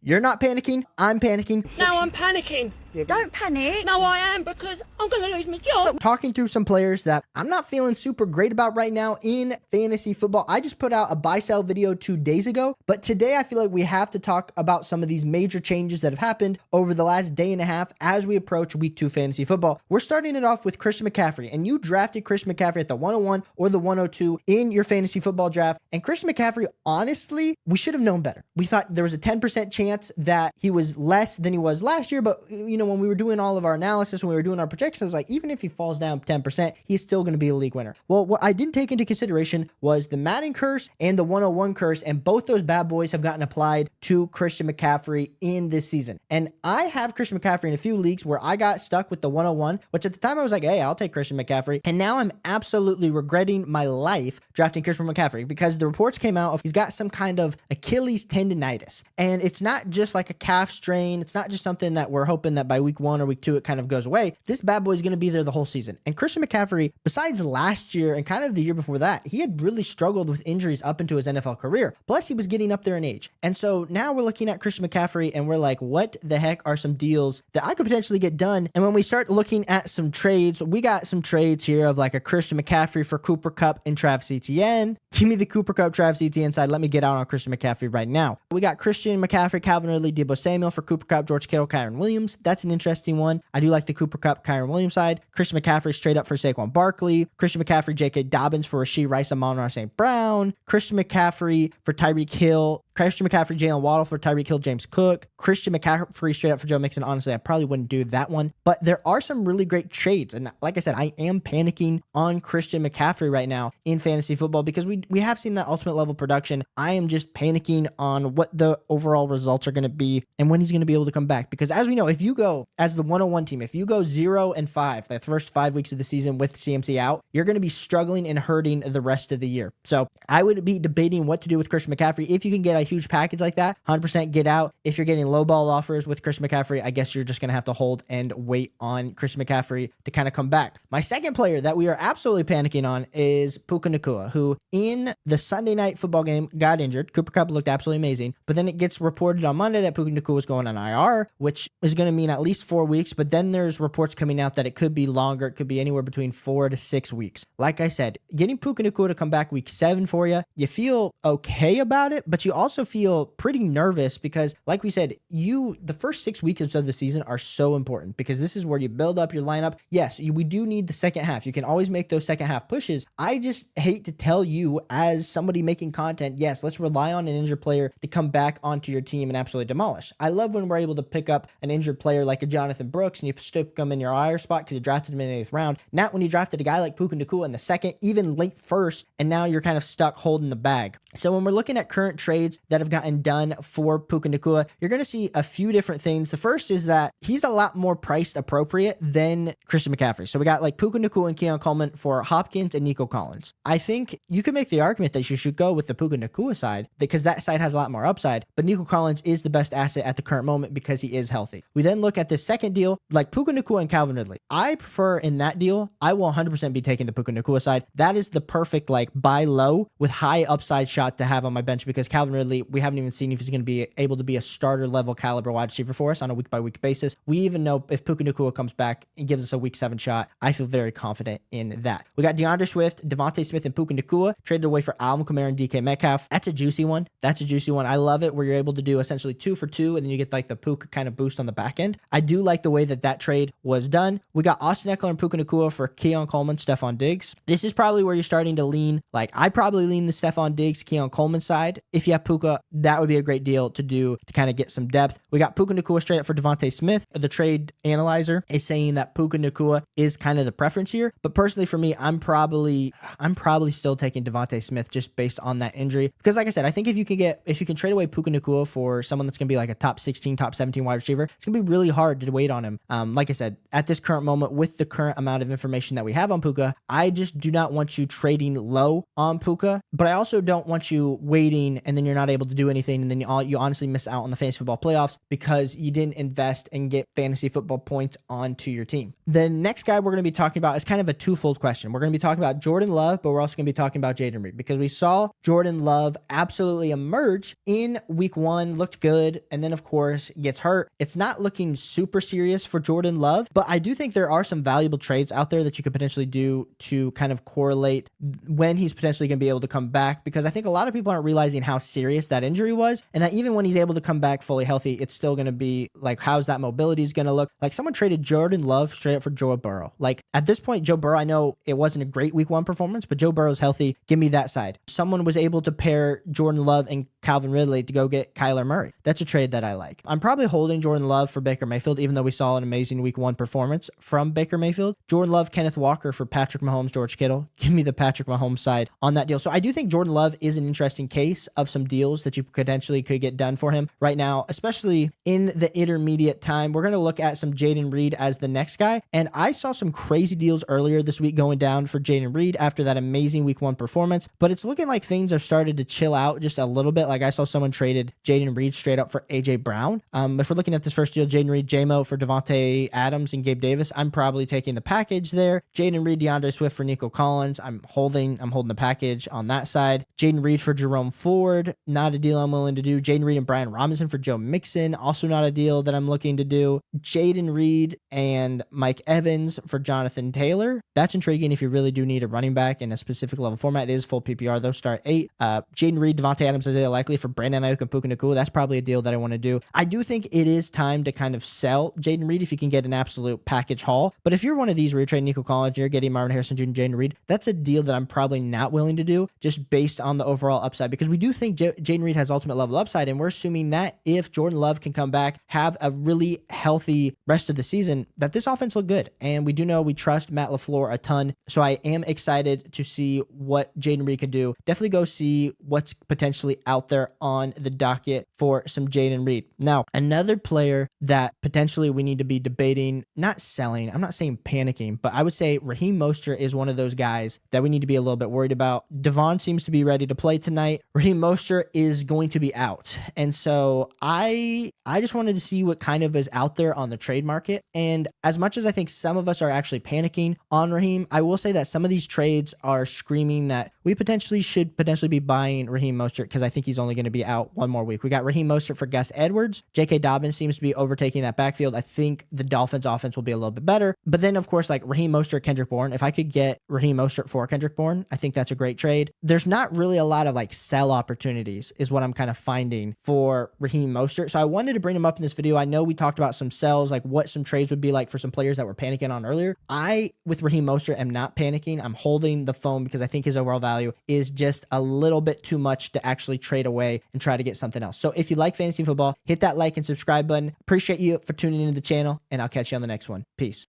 You're not panicking. I'm panicking. Now I'm panicking. Don't panic. No, I am, because I'm going to lose my job. Talking through some players that I'm not feeling super great about right now in fantasy football. I just put out a buy-sell video 2 days ago, but today I feel like we have to talk about some of these major changes that have happened over the last day and a half as we approach week 2 fantasy football. We're starting it off with Christian McCaffrey, and you drafted Christian McCaffrey at the 101 or the 102 in your fantasy football draft. And Christian McCaffrey, honestly, we should have known better. We thought there was a 10% chance that he was less than he was last year, but when we were doing all of our analysis, when we were doing our projections, like even if he falls down 10%, he's still going to be a league winner. Well, what I didn't take into consideration was the Madden curse and the 101 curse, and both those bad boys have gotten applied to Christian McCaffrey in this season. And I have Christian McCaffrey in a few leagues where I got stuck with the 101, which at the time I was like, hey, I'll take Christian McCaffrey. And now I'm absolutely regretting my life drafting Christian McCaffrey because the reports came out of he's got some kind of Achilles tendonitis. And it's not just like a calf strain. It's not just something that we're hoping that by week 1 or week 2 it kind of goes away. This bad boy is going to be there the whole season. And Christian McCaffrey, besides last year and kind of the year before that, he had really struggled with injuries up into his NFL career. Plus, he was getting up there in age. And so now we're looking at Christian McCaffrey and we're like, what the heck are some deals that I could potentially get done? And when we start looking at some trades, we got some trades here of like a Christian McCaffrey for Cooper Kupp and Travis Etienne. Give me the Cooper Kupp, Travis Etienne side. Let me get out on Christian McCaffrey right now. We got Christian McCaffrey, Calvin Ridley, Deebo Samuel for Cooper Kupp, George Kittle, Kyron Williams. That's an interesting one. I do like the Cooper Kupp, Kyron Williams side. Christian McCaffrey straight up for Saquon Barkley. Christian McCaffrey, J.K. Dobbins for Rashee Rice, Amon-Ra St. Brown. Christian McCaffrey for Tyreek Hill. Christian McCaffrey, Jalen Waddle for Tyreek Hill, James Cook. Christian McCaffrey straight up for Joe Mixon. Honestly, I probably wouldn't do that one. But there are some really great trades. And like I said, I am panicking on Christian McCaffrey right now in fantasy football because we have seen that ultimate level production. I am just panicking on what the overall results are going to be and when he's going to be able to come back. Because as we know, if you go as the 101 team, if you go 0-5, the first 5 weeks of the season with CMC out, you're going to be struggling and hurting the rest of the year. So I would be debating what to do with Christian McCaffrey. If you can get a huge package like that, 100% get out. If you're getting low ball offers with Christian McCaffrey, I guess you're just going to have to hold and wait on Christian McCaffrey to kind of come back. My second player that we are absolutely panicking on is Puka Nacua, who in the Sunday night football game got injured. Cooper Kupp looked absolutely amazing, but then it gets reported on Monday that Puka Nacua was going on IR, which is going to mean at least 4 weeks, but then there's reports coming out that it could be longer. It could be anywhere between 4 to 6 weeks. Like I said, getting Puka Nacua to come back week 7 for you, you feel okay about it, but you also feel pretty nervous because, like we said, the first 6 weeks of the season are so important because this is where you build up your lineup. Yes, we do need the second half. You can always make those second half pushes. I just hate to tell you as somebody making content, yes, let's rely on an injured player to come back onto your team and absolutely demolish. I love when we're able to pick up an injured player like a Jonathan Brooks and you stick him in your IR spot because you drafted him in the 8th round. Not when you drafted a guy like Puka Nacua in the 2nd, even late 1st, and now you're kind of stuck holding the bag. So when we're looking at current trades that have gotten done for Puka Nacua, you're going to see a few different things. The first is that he's a lot more priced appropriate than Christian McCaffrey. So we got like Puka Nacua and Keon Coleman for Hopkins and Nico Collins. I think you could make the argument that you should go with the Puka Nacua side because that side has a lot more upside, but Nico Collins is the best asset at the current moment because he is healthy. We then look at the second deal, like Puka Nacua and Calvin Ridley. I prefer in that deal, I will 100% be taking the Puka Nacua side. That is the perfect like buy low with high upside shot to have on my bench because Calvin Ridley, we haven't even seen if he's going to be able to be a starter level caliber wide receiver for us on a week by week basis. We even know if Puka Nacua comes back and gives us a week 7 shot, I feel very confident in that. We got DeAndre Swift, Devontae Smith, and Puka Nacua traded away for Alvin Kamara and DK Metcalf. That's a juicy one. I love it where you're able to do essentially 2 for 2 and then you get like the Puka kind of boost on the back end. I do like the way that trade was done. We got Austin Eckler and Puka Nacua for Keon Coleman, Stephon Diggs. This is probably where you're starting to lean. Like I probably lean the Stephon Diggs, Keon Coleman side. If you have Puka, that would be a great deal to do to kind of get some depth. We got Puka Nacua straight up for Devontae Smith. The trade analyzer is saying that Puka Nacua is kind of the preference here, but personally for me, I'm probably still taking Devontae Smith just based on that injury because like I said, I think if you can trade away Puka Nacua for someone that's going to be like a top 16, top 17 wide receiver, it's going to be really hard to wait on him. Like I said, at this current moment with the current amount of information that we have on Puka, I just do not want you trading low on Puka, but I also don't want you waiting and then you're not not able to do anything, and then you honestly miss out on the fantasy football playoffs because you didn't invest and get fantasy football points onto your team. The next guy we're going to be talking about is kind of a twofold question. We're going to be talking about Jordan Love, but we're also going to be talking about Jayden Reed because we saw Jordan Love absolutely emerge in week 1, looked good, and then of course gets hurt. It's not looking super serious for Jordan Love, but I do think there are some valuable trades out there that you could potentially do to kind of correlate when he's potentially going to be able to come back, because I think a lot of people aren't realizing how serious that injury was, and that even when he's able to come back fully healthy, it's still going to be like, how's that mobility is going to look? Like, someone traded Jordan Love straight up for Joe Burrow. Like, at this point, Joe Burrow, I know it wasn't a great week 1 performance, but Joe Burrow's healthy. Give me that side. Someone was able to pair Jordan Love and Calvin Ridley to go get Kyler Murray. That's a trade that I like. I'm probably holding Jordan Love for Baker Mayfield, even though we saw an amazing week 1 performance from Baker Mayfield. Jordan Love, Kenneth Walker for Patrick Mahomes, George Kittle. Give me the Patrick Mahomes side on that deal. So I do think Jordan Love is an interesting case of some deals that you potentially could get done for him right now, especially in the intermediate time. We're going to look at some Jayden Reed as the next guy. And I saw some crazy deals earlier this week going down for Jayden Reed after that amazing week 1 performance, but it's looking like things have started to chill out just a little bit. Like, I saw someone traded Jayden Reed straight up for AJ Brown. If we're looking at this first deal, Jayden Reed, JMO for Devontae Adams and Gabe Davis, I'm probably taking the package there. Jayden Reed, DeAndre Swift for Nico Collins, I'm holding the package on that side. Jayden Reed for Jerome Ford, not a deal I'm willing to do. Jayden Reed and Brian Robinson for Joe Mixon, also not a deal that I'm looking to do. Jayden Reed and Mike Evans for Jonathan Taylor. That's intriguing if you really do need a running back in a specific level format. It is full PPR though, start 8. Jayden Reed, Devontae Adams, Isaiah Likely for Brandon Ayuk and Puka Nacua. That's probably a deal that I want to do. I do think it is time to kind of sell Jayden Reed if you can get an absolute package haul. But if you're one of these where you're trading Nico Collins, you're getting Marvin Harrison Jr. and Jayden Reed, that's a deal that I'm probably not willing to do just based on the overall upside, because we do think Jayden Reed has ultimate level upside, and we're assuming that if Jordan Love can come back, have a really healthy rest of the season, that this offense look good. And we do know we trust Matt LaFleur a ton, so I am excited to see what Jayden Reed can do. Definitely go see what's potentially out there on the docket for some Jayden Reed. Now, another player that potentially we need to be debating, not selling, I'm not saying panicking, but I would say Raheem Mostert is one of those guys that we need to be a little bit worried about. Devon seems to be ready to play tonight. Raheem Mostert is going to be out. And so I just wanted to see what kind of is out there on the trade market. And as much as I think some of us are actually panicking on Raheem, I will say that some of these trades are screaming that we should be buying Raheem Mostert, because I think he's only going to be out one more week. We got Raheem Mostert for Gus Edwards. J.K. Dobbins seems to be overtaking that backfield. I think the Dolphins offense will be a little bit better. But then, of course, like Raheem Mostert, Kendrick Bourne, if I could get Raheem Mostert for Kendrick Bourne, I think that's a great trade. There's not really a lot of like sell opportunities is what I'm kind of finding for Raheem Mostert. So I wanted to bring him up in this video. I know we talked about some sells, like what some trades would be like for some players that were panicking on earlier. I, with Raheem Mostert, am not panicking. I'm holding the phone because I think his overall value is just a little bit too much to actually trade away and try to get something else. So if you like fantasy football, hit that like and subscribe button. Appreciate you for tuning into the channel, and I'll catch you on the next one. Peace.